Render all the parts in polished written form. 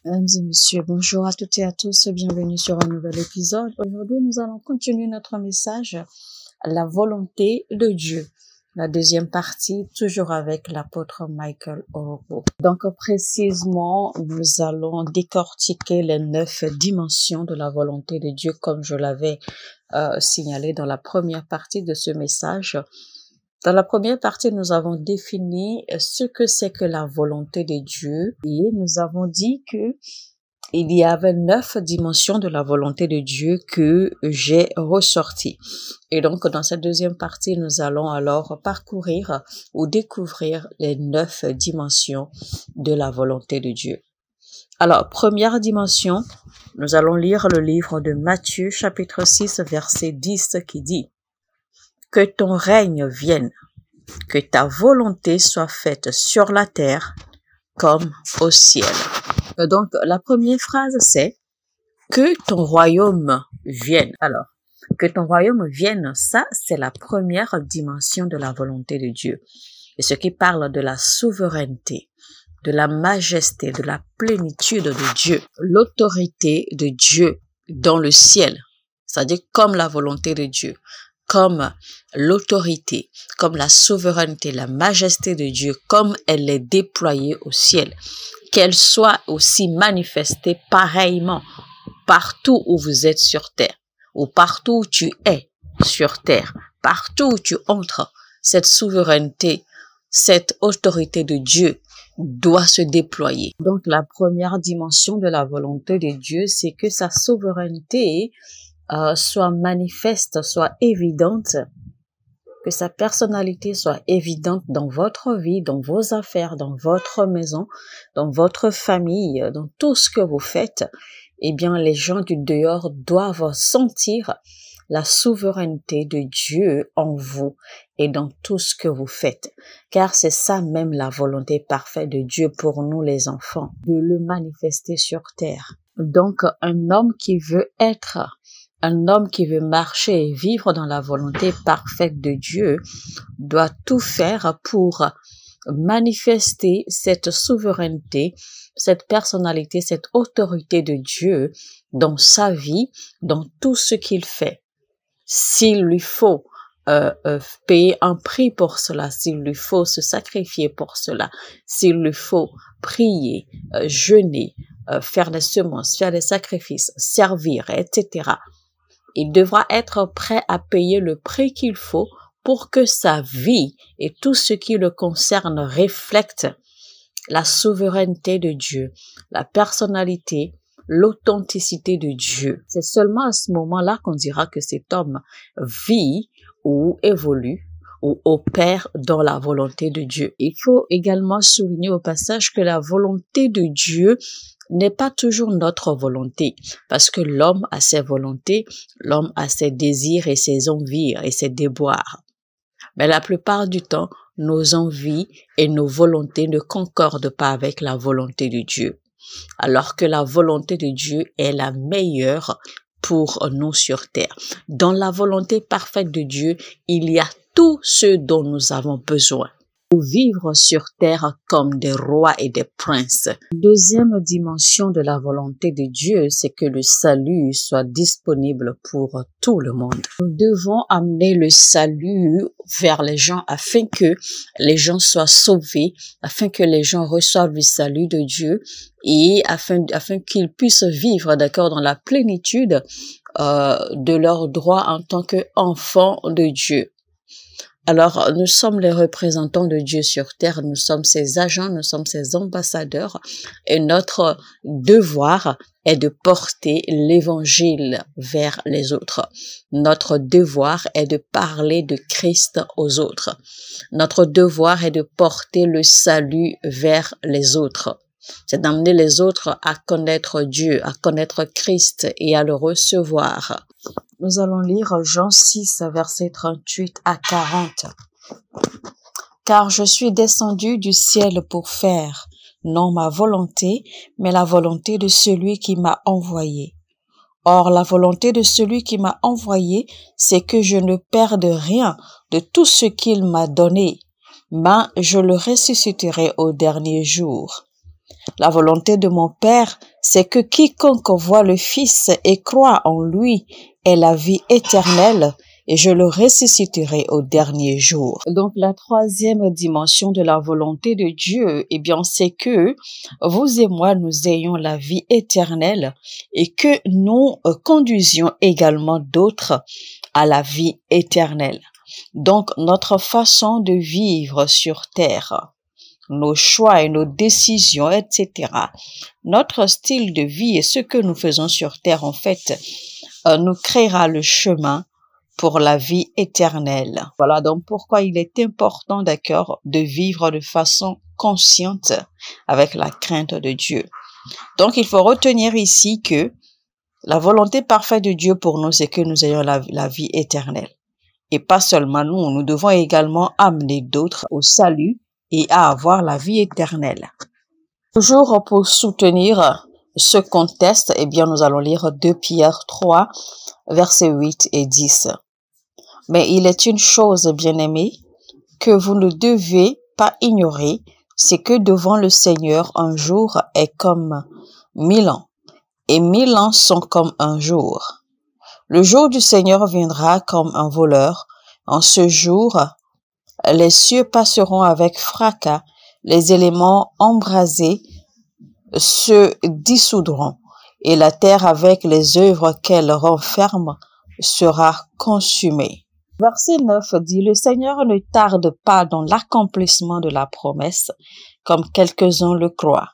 Mesdames et messieurs, bonjour à toutes et à tous, bienvenue sur un nouvel épisode. Aujourd'hui, nous allons continuer notre message, la volonté de Dieu. La deuxième partie, toujours avec l'apôtre Michael Orobo. Donc, précisément, nous allons décortiquer les 9 dimensions de la volonté de Dieu, comme je l'avais signalé dans la première partie de ce message. Dans la première partie, nous avons défini ce que c'est que la volonté de Dieu et nous avons dit que il y avait 9 dimensions de la volonté de Dieu que j'ai ressorties. Et donc, dans cette deuxième partie, nous allons alors parcourir ou découvrir les 9 dimensions de la volonté de Dieu. Alors, première dimension, nous allons lire le livre de Matthieu, chapitre 6, verset 10, qui dit: que ton règne vienne, que ta volonté soit faite sur la terre comme au ciel. Donc, la première phrase, c'est que ton royaume vienne. Alors, que ton royaume vienne, ça, c'est la première dimension de la volonté de Dieu. Et ce qui parle de la souveraineté, de la majesté, de la plénitude de Dieu, l'autorité de Dieu dans le ciel, c'est-à-dire comme la volonté de Dieu, comme l'autorité, comme la souveraineté, la majesté de Dieu, comme elle est déployée au ciel, qu'elle soit aussi manifestée pareillement partout où vous êtes sur terre, ou partout où tu es sur terre, partout où tu entres, cette souveraineté, cette autorité de Dieu doit se déployer. Donc la première dimension de la volonté de Dieu, c'est que sa souveraineté soit manifeste, soit évidente, que sa personnalité soit évidente dans votre vie, dans vos affaires, dans votre maison, dans votre famille, dans tout ce que vous faites. Eh bien, les gens du dehors doivent sentir la souveraineté de Dieu en vous et dans tout ce que vous faites. Car c'est ça même la volonté parfaite de Dieu pour nous les enfants, de le manifester sur terre. Donc, un homme qui veut marcher et vivre dans la volonté parfaite de Dieu doit tout faire pour manifester cette souveraineté, cette personnalité, cette autorité de Dieu dans sa vie, dans tout ce qu'il fait. S'il lui faut payer un prix pour cela, s'il lui faut se sacrifier pour cela, s'il lui faut prier, jeûner, faire des semences, faire des sacrifices, servir, etc., il devra être prêt à payer le prix qu'il faut pour que sa vie et tout ce qui le concerne reflètent la souveraineté de Dieu, la personnalité, l'authenticité de Dieu. C'est seulement à ce moment-là qu'on dira que cet homme vit ou évolue ou opère dans la volonté de Dieu. Il faut également souligner au passage que la volonté de Dieu n'est pas toujours notre volonté, parce que l'homme a ses volontés, l'homme a ses désirs et ses envies et ses déboires. Mais la plupart du temps, nos envies et nos volontés ne concordent pas avec la volonté de Dieu, alors que la volonté de Dieu est la meilleure pour nous sur terre. Dans la volonté parfaite de Dieu, il y a tout ce dont nous avons besoin pour vivre sur terre comme des rois et des princes. Deuxième dimension de la volonté de Dieu, c'est que le salut soit disponible pour tout le monde. Nous devons amener le salut vers les gens afin que les gens soient sauvés, afin que les gens reçoivent le salut de Dieu et afin qu'ils puissent vivre, d'accord, dans la plénitude de leurs droits en tant qu'enfants de Dieu. Alors, nous sommes les représentants de Dieu sur terre, nous sommes ses agents, nous sommes ses ambassadeurs et notre devoir est de porter l'évangile vers les autres. Notre devoir est de parler de Christ aux autres. Notre devoir est de porter le salut vers les autres. C'est d'amener les autres à connaître Dieu, à connaître Christ et à le recevoir. Nous allons lire Jean 6, versets 38 à 40. Car je suis descendu du ciel pour faire, non ma volonté, mais la volonté de celui qui m'a envoyé. Or, la volonté de celui qui m'a envoyé, c'est que je ne perde rien de tout ce qu'il m'a donné, mais je le ressusciterai au dernier jour. La volonté de mon Père, c'est que quiconque voit le Fils et croit en lui ait la vie éternelle, et je le ressusciterai au dernier jour. Donc, la troisième dimension de la volonté de Dieu, eh bien, c'est que vous et moi, nous ayons la vie éternelle et que nous conduisions également d'autres à la vie éternelle. Donc, notre façon de vivre sur terre, nos choix et nos décisions, etc., notre style de vie et ce que nous faisons sur terre, en fait, nous créera le chemin pour la vie éternelle. Voilà donc pourquoi il est important, d'accord, de vivre de façon consciente avec la crainte de Dieu. Donc, il faut retenir ici que la volonté parfaite de Dieu pour nous, c'est que nous ayons la vie éternelle. Et pas seulement nous devons également amener d'autres au salut et à avoir la vie éternelle. Toujours pour soutenir ce contexte, eh bien, nous allons lire 2 Pierre 3, versets 8 et 10. Mais il est une chose, bien-aimés, que vous ne devez pas ignorer, c'est que devant le Seigneur, un jour est comme 1000 ans, et 1000 ans sont comme un jour. Le jour du Seigneur viendra comme un voleur. En ce jour, les cieux passeront avec fracas, les éléments embrasés se dissoudront, et la terre avec les œuvres qu'elle renferme sera consumée. Verset 9 dit, « Le Seigneur ne tarde pas dans l'accomplissement de la promesse, comme quelques-uns le croient,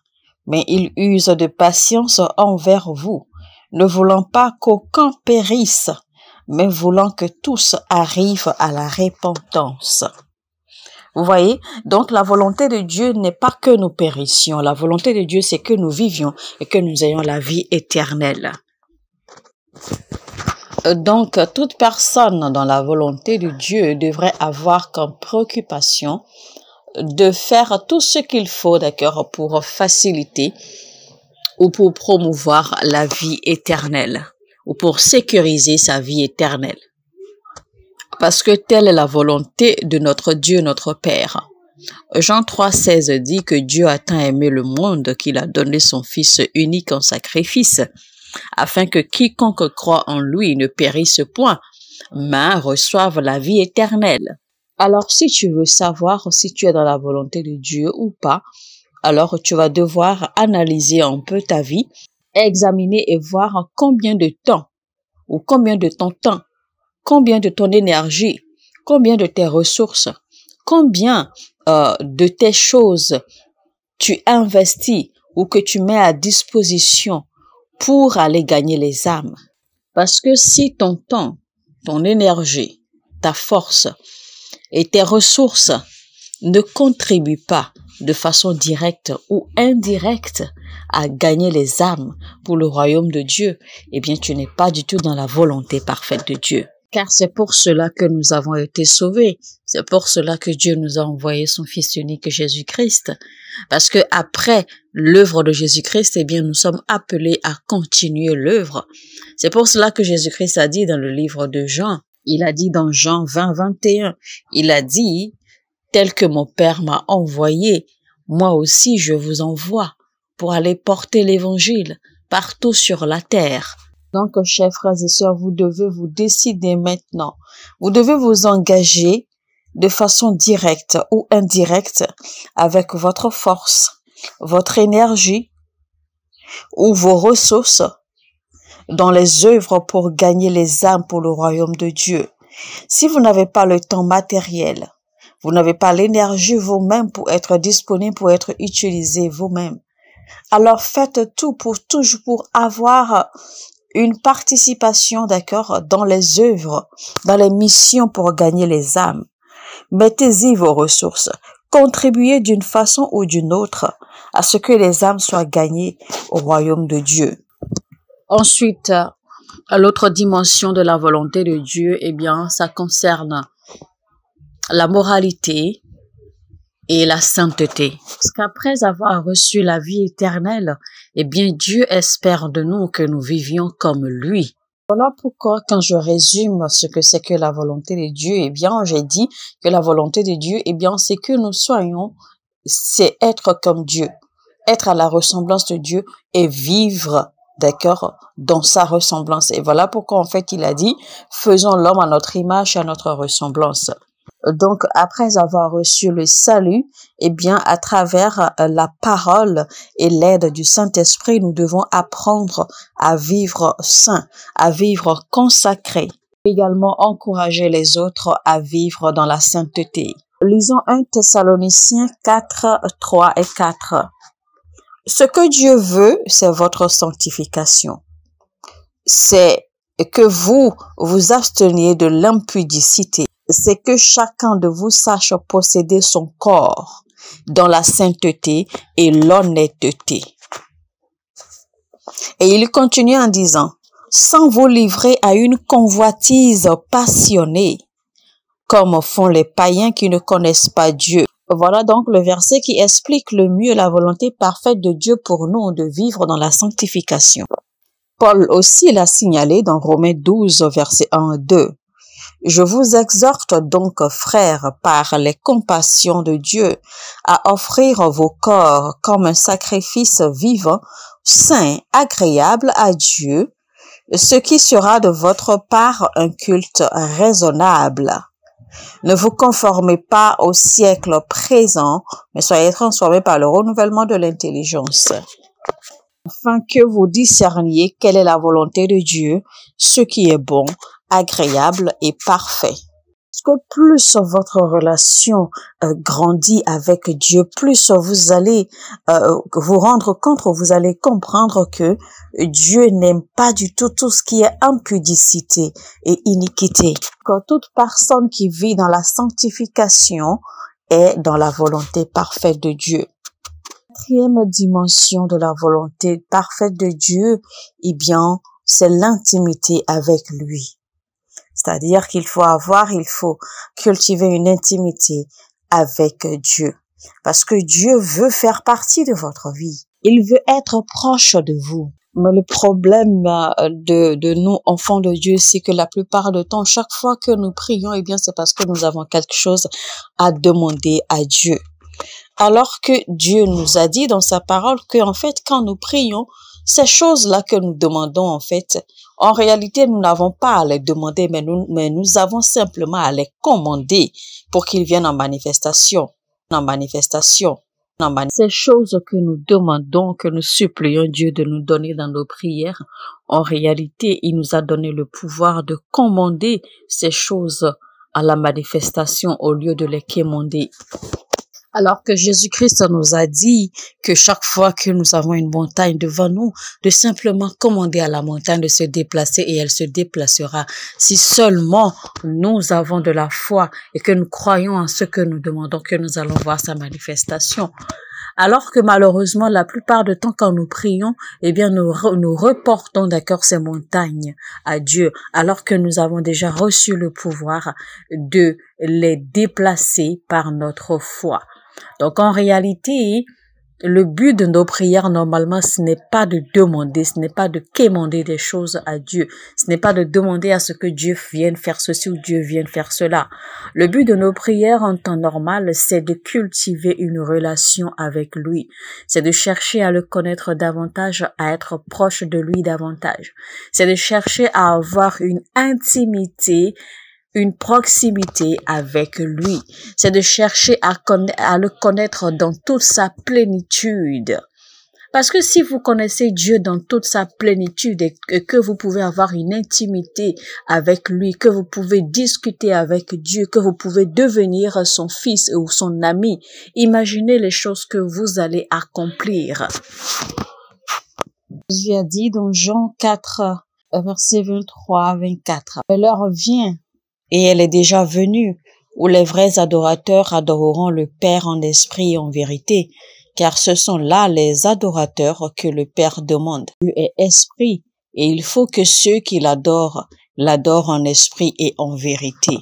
mais il use de patience envers vous, ne voulant pas qu'aucun périsse, mais voulant que tous arrivent à la repentance. » Vous voyez, donc la volonté de Dieu n'est pas que nous périssions. La volonté de Dieu, c'est que nous vivions et que nous ayons la vie éternelle. Donc, toute personne dans la volonté de Dieu devrait avoir comme préoccupation de faire tout ce qu'il faut, d'accord, pour faciliter ou pour promouvoir la vie éternelle ou pour sécuriser sa vie éternelle. Parce que telle est la volonté de notre Dieu, notre Père. Jean 3,16 dit que Dieu a tant aimé le monde qu'il a donné son Fils unique en sacrifice, afin que quiconque croit en lui ne périsse point, mais reçoive la vie éternelle. Alors, si tu veux savoir si tu es dans la volonté de Dieu ou pas, alors tu vas devoir analyser un peu ta vie, examiner et voir combien de temps ou combien de ton temps, combien de ton énergie, combien de tes ressources, combien de tes choses tu investis ou que tu mets à disposition pour aller gagner les âmes. Parce que si ton temps, ton énergie, ta force et tes ressources ne contribuent pas de façon directe ou indirecte à gagner les âmes pour le royaume de Dieu, eh bien tu n'es pas du tout dans la volonté parfaite de Dieu. Car c'est pour cela que nous avons été sauvés. C'est pour cela que Dieu nous a envoyé son Fils unique Jésus-Christ. Parce que après l'œuvre de Jésus-Christ, eh bien, nous sommes appelés à continuer l'œuvre. C'est pour cela que Jésus-Christ a dit dans le livre de Jean, il a dit dans Jean 20, 21, il a dit, tel que mon Père m'a envoyé, moi aussi je vous envoie pour aller porter l'évangile partout sur la terre. Donc, chers frères et sœurs, vous devez vous décider maintenant. Vous devez vous engager de façon directe ou indirecte avec votre force, votre énergie ou vos ressources dans les œuvres pour gagner les âmes pour le royaume de Dieu. Si vous n'avez pas le temps matériel, vous n'avez pas l'énergie vous-même pour être disponible, pour être utilisé vous-même, alors faites tout pour avoir une participation, d'accord, dans les œuvres, dans les missions pour gagner les âmes. Mettez-y vos ressources. Contribuez d'une façon ou d'une autre à ce que les âmes soient gagnées au royaume de Dieu. Ensuite, l'autre dimension de la volonté de Dieu, eh bien, ça concerne la moralité et la sainteté. Parce qu'après avoir reçu la vie éternelle, eh bien, Dieu espère de nous que nous vivions comme lui. Voilà pourquoi, quand je résume ce que c'est que la volonté de Dieu, eh bien, j'ai dit que la volonté de Dieu, eh bien, c'est que nous soyons, c'est être comme Dieu. être à la ressemblance de Dieu et vivre, d'accord, dans sa ressemblance. Et voilà pourquoi en fait il a dit, faisons l'homme à notre image et à notre ressemblance. Donc, après avoir reçu le salut, eh bien, à travers la parole et l'aide du Saint-Esprit, nous devons apprendre à vivre saint, à vivre consacré. Également, encourager les autres à vivre dans la sainteté. Lisons 1 Thessaloniciens 4, 3 et 4. Ce que Dieu veut, c'est votre sanctification. C'est que vous vous absteniez de l'impudicité. C'est que chacun de vous sache posséder son corps dans la sainteté et l'honnêteté. Et il continue en disant, sans vous livrer à une convoitise passionnée, comme font les païens qui ne connaissent pas Dieu. Voilà donc le verset qui explique le mieux la volonté parfaite de Dieu pour nous de vivre dans la sanctification. Paul aussi l'a signalé dans Romains 12, verset 1-2. Je vous exhorte donc, frères, par les compassions de Dieu, à offrir vos corps comme un sacrifice vivant, saint, agréable à Dieu, ce qui sera de votre part un culte raisonnable. Ne vous conformez pas au siècle présent, mais soyez transformés par le renouvellement de l'intelligence, afin que vous discerniez quelle est la volonté de Dieu, ce qui est bon, agréable et parfait. Parce que plus votre relation grandit avec Dieu, plus vous allez vous rendre compte, vous allez comprendre que Dieu n'aime pas du tout ce qui est impudicité et iniquité. Que toute personne qui vit dans la sanctification est dans la volonté parfaite de Dieu. Quatrième dimension de la volonté parfaite de Dieu, eh bien, c'est l'intimité avec lui. C'est-à-dire qu'il faut cultiver une intimité avec Dieu. Parce que Dieu veut faire partie de votre vie. Il veut être proche de vous. Mais le problème de nous, enfants de Dieu, c'est que la plupart du temps, chaque fois que nous prions, eh bien, c'est parce que nous avons quelque chose à demander à Dieu. Alors que Dieu nous a dit dans sa parole que, en fait, quand nous prions, ces choses-là que nous demandons, en fait, en réalité, nous n'avons pas à les demander, mais nous avons simplement à les commander pour qu'ils viennent en manifestation. Ces choses que nous demandons, que nous supplions Dieu de nous donner dans nos prières, en réalité, il nous a donné le pouvoir de commander ces choses à la manifestation au lieu de les quémander. Alors que Jésus-Christ nous a dit que chaque fois que nous avons une montagne devant nous, de simplement commander à la montagne de se déplacer et elle se déplacera. Si seulement nous avons de la foi et que nous croyons en ce que nous demandons, que nous allons voir sa manifestation. Alors que malheureusement, la plupart du temps, quand nous prions, eh bien, nous reportons d'accord ces montagnes à Dieu, alors que nous avons déjà reçu le pouvoir de les déplacer par notre foi. Donc, en réalité, le but de nos prières, normalement, ce n'est pas de demander, ce n'est pas de quémander des choses à Dieu. Ce n'est pas de demander à ce que Dieu vienne faire ceci ou Dieu vienne faire cela. Le but de nos prières en temps normal, c'est de cultiver une relation avec lui. C'est de chercher à le connaître davantage, à être proche de lui davantage. C'est de chercher à avoir une intimité, une proximité avec lui. C'est de chercher à le connaître dans toute sa plénitude. Parce que si vous connaissez Dieu dans toute sa plénitude et que vous pouvez avoir une intimité avec lui, que vous pouvez discuter avec Dieu, que vous pouvez devenir son fils ou son ami, imaginez les choses que vous allez accomplir. Jésus a dit dans Jean 4, verset 23 à 24, « L'heure vient, et elle est déjà venue, où les vrais adorateurs adoreront le Père en esprit et en vérité, car ce sont là les adorateurs que le Père demande. Dieu est esprit, et il faut que ceux qui l'adorent en esprit et en vérité. »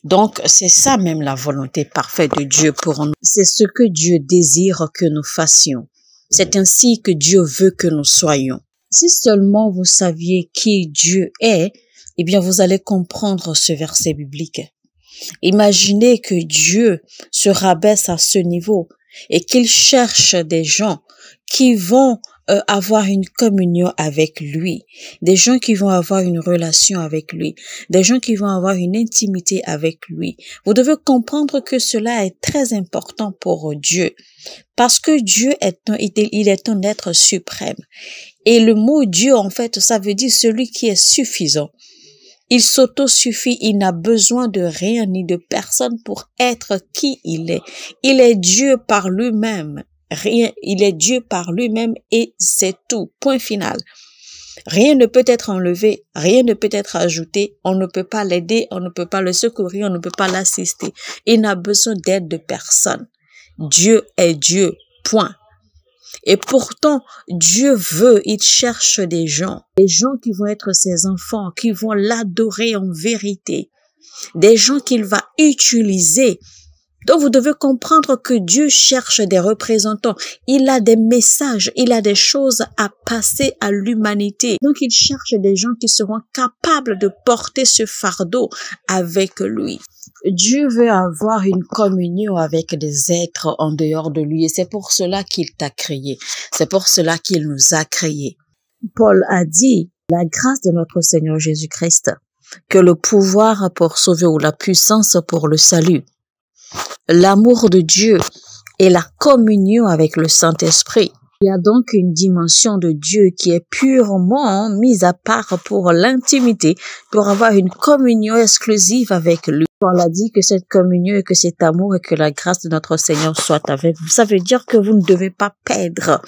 Donc, c'est ça même la volonté parfaite de Dieu pour nous. C'est ce que Dieu désire que nous fassions. C'est ainsi que Dieu veut que nous soyons. Si seulement vous saviez qui Dieu est, eh bien, vous allez comprendre ce verset biblique. Imaginez que Dieu se rabaisse à ce niveau et qu'il cherche des gens qui vont avoir une communion avec lui, des gens qui vont avoir une relation avec lui, des gens qui vont avoir une intimité avec lui. Vous devez comprendre que cela est très important pour Dieu, parce que Dieu il est un être suprême. Et le mot Dieu, en fait, ça veut dire celui qui est suffisant. Il s'autosuffit, il n'a besoin de rien ni de personne pour être qui il est. Il est Dieu par lui-même. Rien, il est Dieu par lui-même et c'est tout. Point final. Rien ne peut être enlevé, rien ne peut être ajouté, on ne peut pas l'aider, on ne peut pas le secourir, on ne peut pas l'assister. Il n'a besoin d'aide de personne. Dieu est Dieu. Point. Et pourtant, Dieu veut, il cherche des gens qui vont être ses enfants, qui vont l'adorer en vérité, des gens qu'il va utiliser. Donc, vous devez comprendre que Dieu cherche des représentants. Il a des messages, il a des choses à passer à l'humanité. Donc, il cherche des gens qui seront capables de porter ce fardeau avec lui. Dieu veut avoir une communion avec des êtres en dehors de lui et c'est pour cela qu'il t'a créé. C'est pour cela qu'il nous a créés. Paul a dit, la grâce de notre Seigneur Jésus-Christ, que le pouvoir pour sauver ou la puissance pour le salut, l'amour de Dieu et la communion avec le Saint-Esprit. Il y a donc une dimension de Dieu qui est purement mise à part pour l'intimité, pour avoir une communion exclusive avec lui. Paul a dit que cette communion et que cet amour et que la grâce de notre Seigneur soit avec vous. Ça veut dire que vous ne devez pas perdre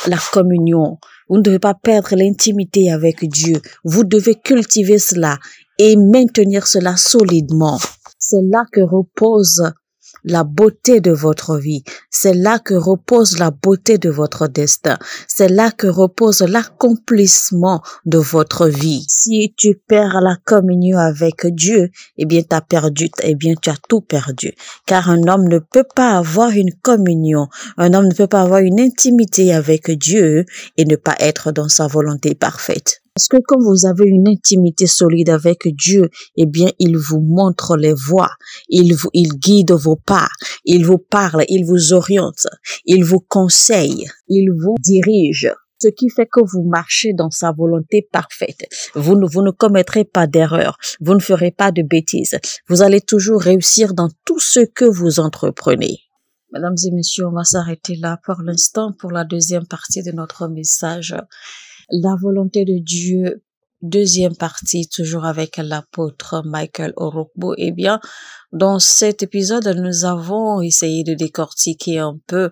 la communion. Vous ne devez pas perdre l'intimité avec Dieu. Vous devez cultiver cela et maintenir cela solidement. C'est là que repose la beauté de votre vie. C'est là que repose la beauté de votre destin. C'est là que repose l'accomplissement de votre vie. Si tu perds la communion avec Dieu, eh bien, tu as tout perdu. Car un homme ne peut pas avoir une communion. Un homme ne peut pas avoir une intimité avec Dieu et ne pas être dans sa volonté parfaite. Parce que quand vous avez une intimité solide avec Dieu, eh bien, il vous montre les voies, il guide vos pas, il vous parle, il vous oriente, il vous conseille, il vous dirige. Ce qui fait que vous marchez dans sa volonté parfaite. Vous ne commettrez pas d'erreur, vous ne ferez pas de bêtises. Vous allez toujours réussir dans tout ce que vous entreprenez. Mesdames et messieurs, on va s'arrêter là pour l'instant pour la deuxième partie de notre message. La volonté de Dieu, deuxième partie, toujours avec l'apôtre Michael Orokpo. Eh bien, dans cet épisode, nous avons essayé de décortiquer un peu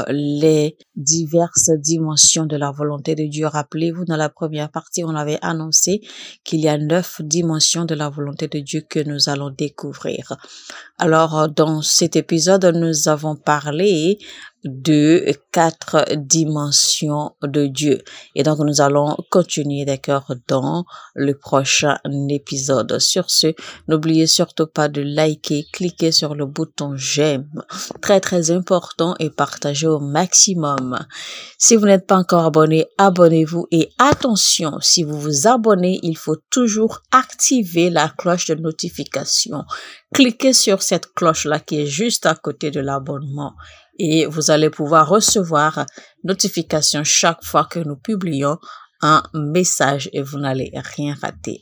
les diverses dimensions de la volonté de Dieu. Rappelez-vous, dans la première partie, on avait annoncé qu'il y a 9 dimensions de la volonté de Dieu que nous allons découvrir. Alors, dans cet épisode, nous avons parlé de 4 dimensions de Dieu. Et donc, nous allons continuer, d'accord, dans le prochain épisode. Sur ce, n'oubliez surtout pas de liker, cliquer sur le bouton j'aime. Très, très important et partagez au maximum. Si vous n'êtes pas encore abonné, abonnez-vous et attention, si vous vous abonnez, il faut toujours activer la cloche de notification. Cliquez sur cette cloche-là qui est juste à côté de l'abonnement. Et vous allez pouvoir recevoir notification chaque fois que nous publions un message et vous n'allez rien rater.